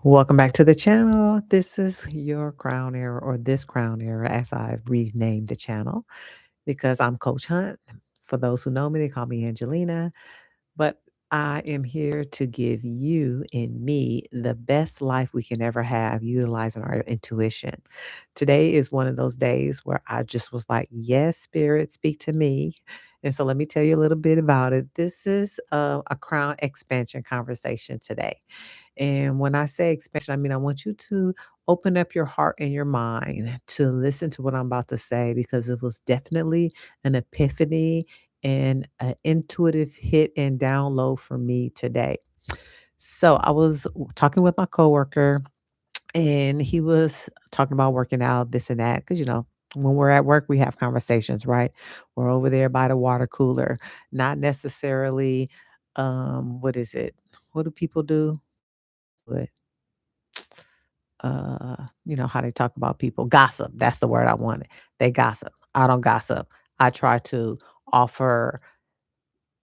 Welcome back to the channel. This is your crown era, or this crown era, as I've renamed the channel because I'm Coach Hunt. For those who know me, they call me Angelina, but I am here to give you and me the best life we can ever have utilizing our intuition. Today is one of those days where I just was like, yes, spirit, speak to me. And so let me tell you a little bit about it. This is a crown expansion conversation today. And when I say expansion, I mean, I want you to open up your heart and your mind to listen to what I'm about to say because it was definitely an epiphany and an intuitive hit and download for me today. So I was talking with my coworker and he was talking about working out, this and that. Cause when we're at work, we have conversations, right? We're over there by the water cooler, not necessarily what is it? What do people do? What how they talk about people. Gossip, that's the word I wanted. They gossip. I don't gossip. I try to offer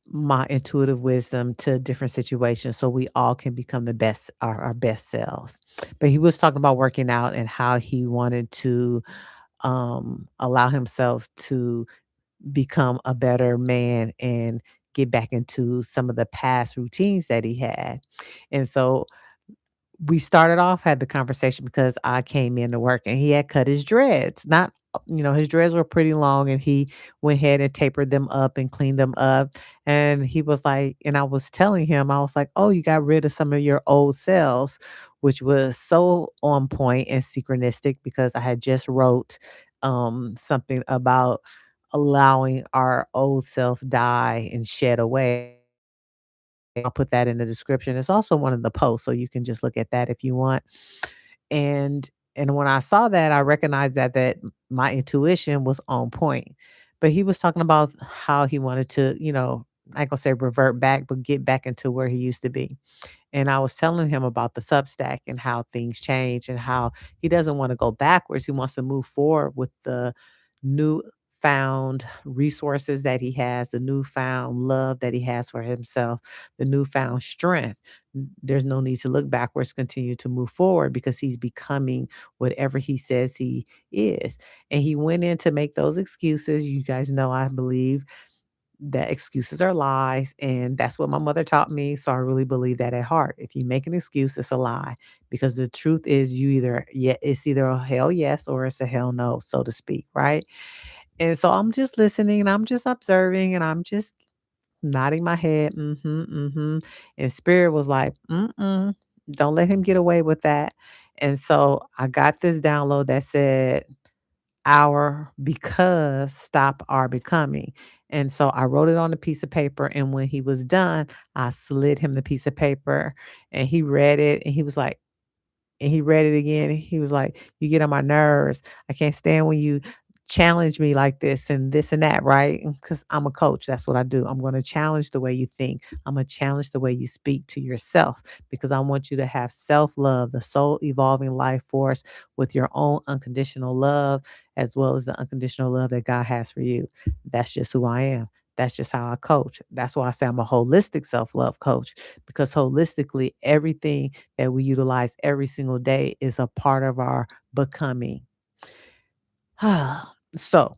my intuitive wisdom to different situations so we all can become the best our best selves. But he was talking about working out and how he wanted to allow himself to become a better man and get back into some of the past routines that he had. And so we started off had the conversation because I came into work and he had cut his dreads. Not his dreads were pretty long and he went ahead and tapered them up and cleaned them up. And he was like, and I was telling him, I was like, oh, you got rid of some of your old selves, which was so on point and synchronistic because I had just wrote something about allowing our old self die and shed away. I'll put that in the description. It's also one of the posts, so you can just look at that if you want. And and when I saw that, I recognized that my intuition was on point. But he was talking about how he wanted to, I ain't gonna say revert back, but get back into where he used to be. And I was telling him about the Substack and how things change and how he doesn't want to go backwards. He wants to move forward with the new found resources that he has, the newfound love that he has for himself, the newfound strength. There's no need to look backwards, continue to move forward because he's becoming whatever he says he is. And he went in to make those excuses. You guys know, I believe that excuses are lies, and that's what my mother taught me, so I really believe that at heart. If you make an excuse, it's a lie, because the truth is it's either a hell yes or it's a hell no, so to speak, right? And so I'm just listening and I'm just observing and I'm just nodding my head, mhm, mhm, and spirit was like, "Mm-mm, don't let him get away with that." And so I got this download that said our because stop our becoming. And so I wrote it on a piece of paper. And when he was done, I slid him the piece of paper and he read it and he was like, and he read it again. And he was like, you get on my nerves. I can't stand when you challenge me like this and that, right? Because I'm a coach. That's what I do. I'm going to challenge the way you think. I'm going to challenge the way you speak to yourself because I want you to have self love, the soul evolving life force with your own unconditional love, as well as the unconditional love that God has for you. That's just who I am. That's just how I coach. That's why I say I'm a holistic self love coach because holistically, everything that we utilize every single day is a part of our becoming. So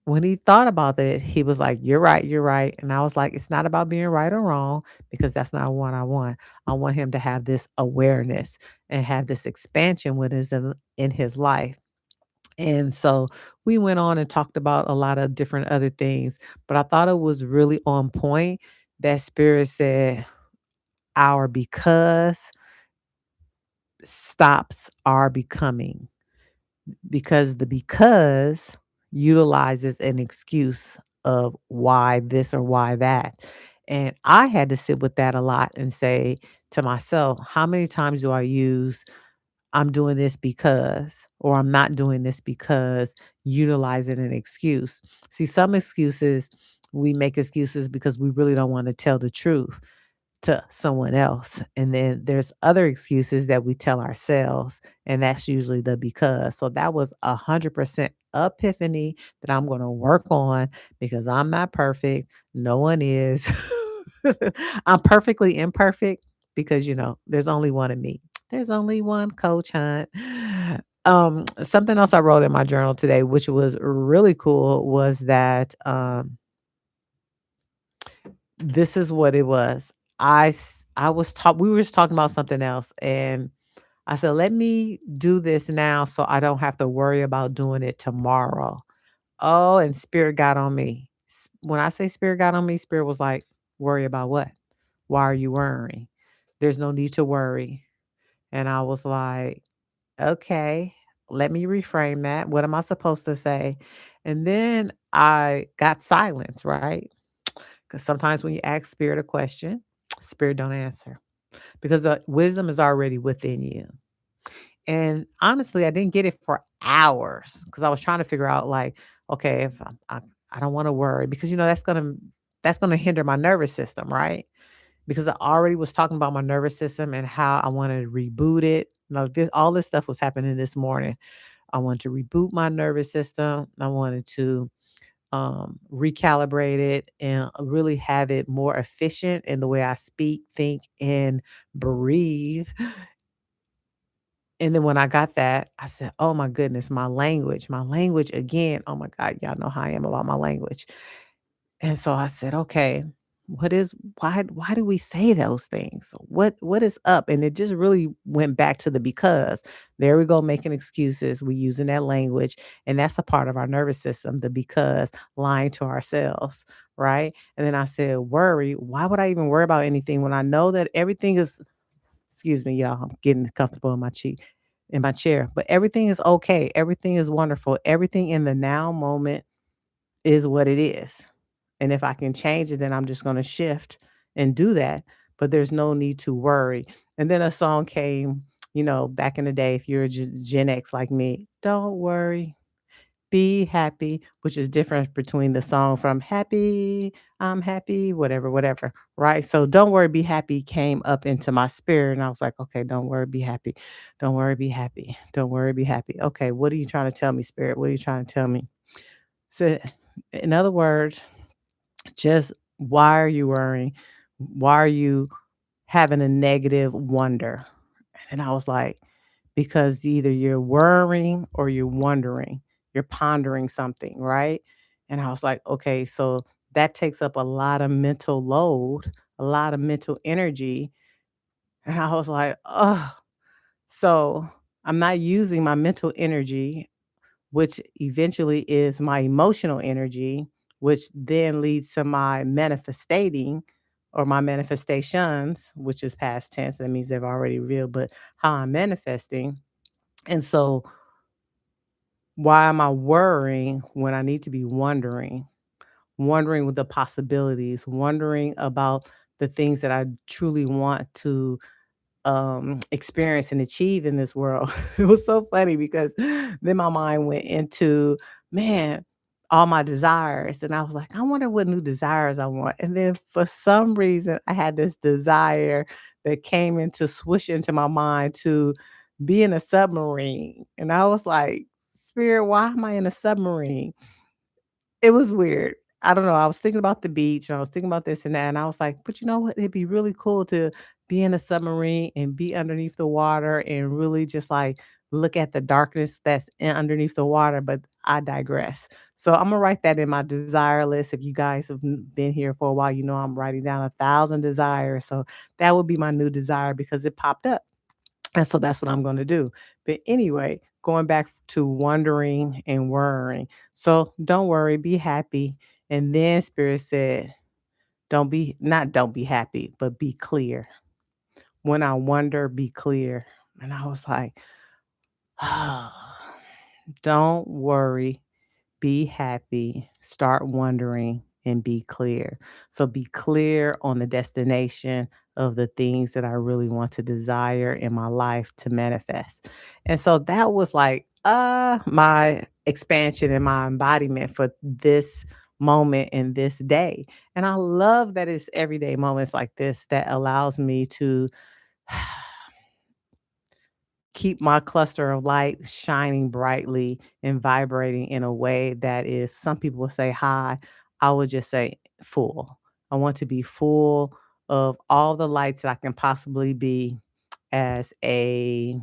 when he thought about it, he was like, you're right, you're right. And I was like, it's not about being right or wrong because that's not what I want. I want him to have this awareness and have this expansion with in his life. And so we went on and talked about a lot of different other things, but I thought it was really on point that spirit said, our because stops our becoming because the because utilizes an excuse of why this or why that. And I had to sit with that a lot and say to myself, how many times do I use I'm doing this because, or I'm not doing this because, utilizing an excuse? See, some excuses, we make excuses because we really don't want to tell the truth to someone else. And then there's other excuses that we tell ourselves, and that's usually the because. So that was 100% epiphany that I'm going to work on because I'm not perfect. No one is. I'm perfectly imperfect because, there's only one of me. There's only one Coach Hunt. Something else I wrote in my journal today, which was really cool, was that this is what it was. I was talk we were just talking about something else, and I said, let me do this now so I don't have to worry about doing it tomorrow. Oh, and spirit got on me. When I say spirit got on me, spirit was like, worry about what? Why are you worrying? There's no need to worry. And I was like, okay, let me reframe that. What am I supposed to say? And then I got silence, right? Because sometimes when you ask spirit a question, spirit don't answer because the wisdom is already within you. And honestly, I didn't get it for hours because I was trying to figure out, like, okay, if I don't want to worry because that's gonna hinder my nervous system, right? Because I already was talking about my nervous system and how I wanted to reboot it. Now, all this stuff was happening this morning. I wanted to reboot my nervous system. I wanted to recalibrate it and really have it more efficient in the way I speak, think, and breathe. And then when I got that, I said, "Oh my goodness, my language again. Oh my God, y'all know how I am about my language." And so I said, "Okay, what is why do we say those things? What is up?" And it just really went back to the because. There we go, making excuses. We using that language, and that's a part of our nervous system, the because, lying to ourselves, right? And then I said, "Worry. Why would I even worry about anything when I know that everything is." Excuse me, y'all. I'm getting comfortable in my chair. But everything is okay. Everything is wonderful. Everything in the now moment is what it is. And if I can change it, then I'm just going to shift and do that. But there's no need to worry. And then a song came, back in the day, if you're Gen X like me, don't worry, be happy, which is different between the song from happy, I'm happy, whatever, whatever, right? So don't worry, be happy came up into my spirit. And I was like, okay, don't worry, be happy. Don't worry, be happy. Don't worry, be happy. Okay, what are you trying to tell me, spirit? What are you trying to tell me? So, in other words, just why are you worrying? Why are you having a negative wonder? And I was like, because either you're worrying or you're wondering, you're pondering something, right? And I was like, okay, so that takes up a lot of mental load, a lot of mental energy. And I was like, oh, so I'm not using my mental energy, which eventually is my emotional energy, which then leads to my manifestating or my manifestations, which is past tense. That means they've already revealed, but how I'm manifesting. And so, why am I worrying when I need to be wondering? Wondering with the possibilities, wondering about the things that I truly want to experience and achieve in this world. It was so funny because then my mind went into, man, all my desires. And I was like, I wonder what new desires I want. And then for some reason, I had this desire that came into swoosh into my mind to be in a submarine. And I was like, Spirit, why am I in a submarine? It was weird. I don't know, I was thinking about the beach, and I was thinking about this and that, and I was like, "But you know what? It'd be really cool to be in a submarine and be underneath the water and really just, like, look at the darkness that's underneath the water," but I digress. So, Imma write that in my desire list. If you guys have been here for a while, you know I'm writing down 1,000 desires, so that would be my new desire because it popped up. And so that's what I'm gonna do. But anyway, going back to wondering and worrying. So don't worry, be happy. And then Spirit said, don't be happy, but be clear. When I wonder, be clear. And I was like, don't worry, be happy, start wondering, and be clear. So be clear on the destination of the things that I really want to desire in my life to manifest. And so that was like my expansion and my embodiment for this moment in this day. And I love that it's everyday moments like this that allows me to keep my cluster of light shining brightly and vibrating in a way that is, some people will say high, I would just say full. I want to be full of all the lights that I can possibly be as mm,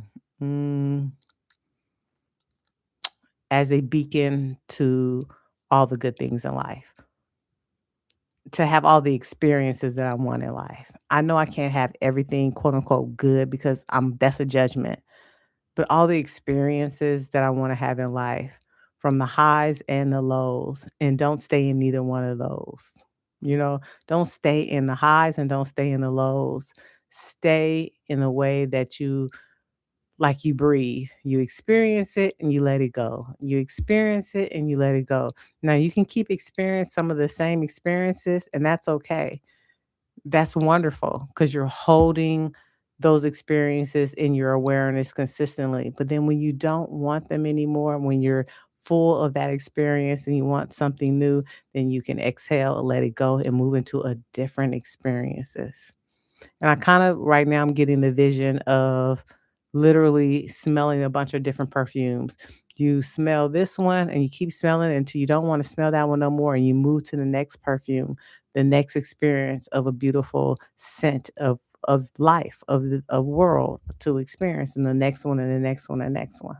a beacon to all the good things in life, to have all the experiences that I want in life. I know I can't have everything quote unquote good because that's a judgment, but all the experiences that I want to have in life from the highs and the lows, and don't stay in neither one of those. You know, don't stay in the highs and don't stay in the lows. Stay in the way that you breathe. You experience it and you let it go. You experience it and you let it go. Now you can keep experiencing some of the same experiences, and that's okay. That's wonderful because you're holding those experiences in your awareness consistently. But then when you don't want them anymore, when you're full of that experience and you want something new, then you can exhale, let it go, and move into a different experiences. And I kind of right now I'm getting the vision of literally smelling a bunch of different perfumes. You smell this one and you keep smelling it until you don't want to smell that one no more. And you move to the next perfume, the next experience of a beautiful scent of life, of world to experience, and the next one and the next one and the next one.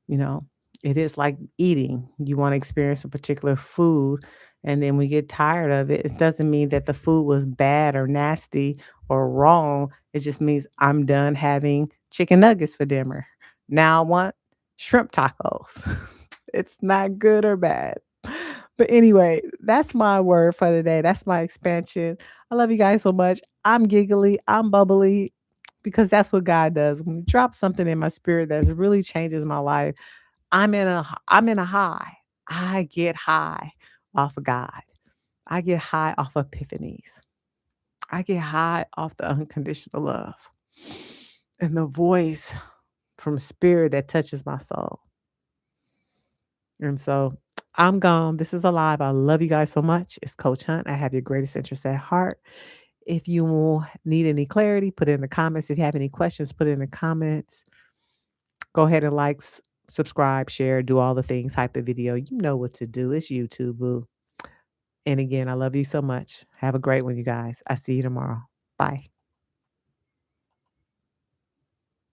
You know, it is like eating. You want to experience a particular food, and then we get tired of it. It doesn't mean that the food was bad or nasty or wrong. It just means I'm done having chicken nuggets for dinner. Now I want shrimp tacos. It's not good or bad. But anyway, that's my word for the day. That's my expansion. I love you guys so much. I'm giggly, I'm bubbly because that's what God does. When He drops something in my spirit that really changes my life, I'm in a high. I get high off of God. I get high off epiphanies. I get high off the unconditional love and the voice from spirit that touches my soul. And so I'm gone. This is Alive. I love you guys so much. It's Coach Hunt. I have your greatest interest at heart. If you need any clarity, put it in the comments. If you have any questions, put it in the comments. Go ahead and subscribe, share, do all the things, hype the video. You know what to do. It's YouTube, boo. And again, I love you so much. Have a great one, you guys. I see you tomorrow. Bye.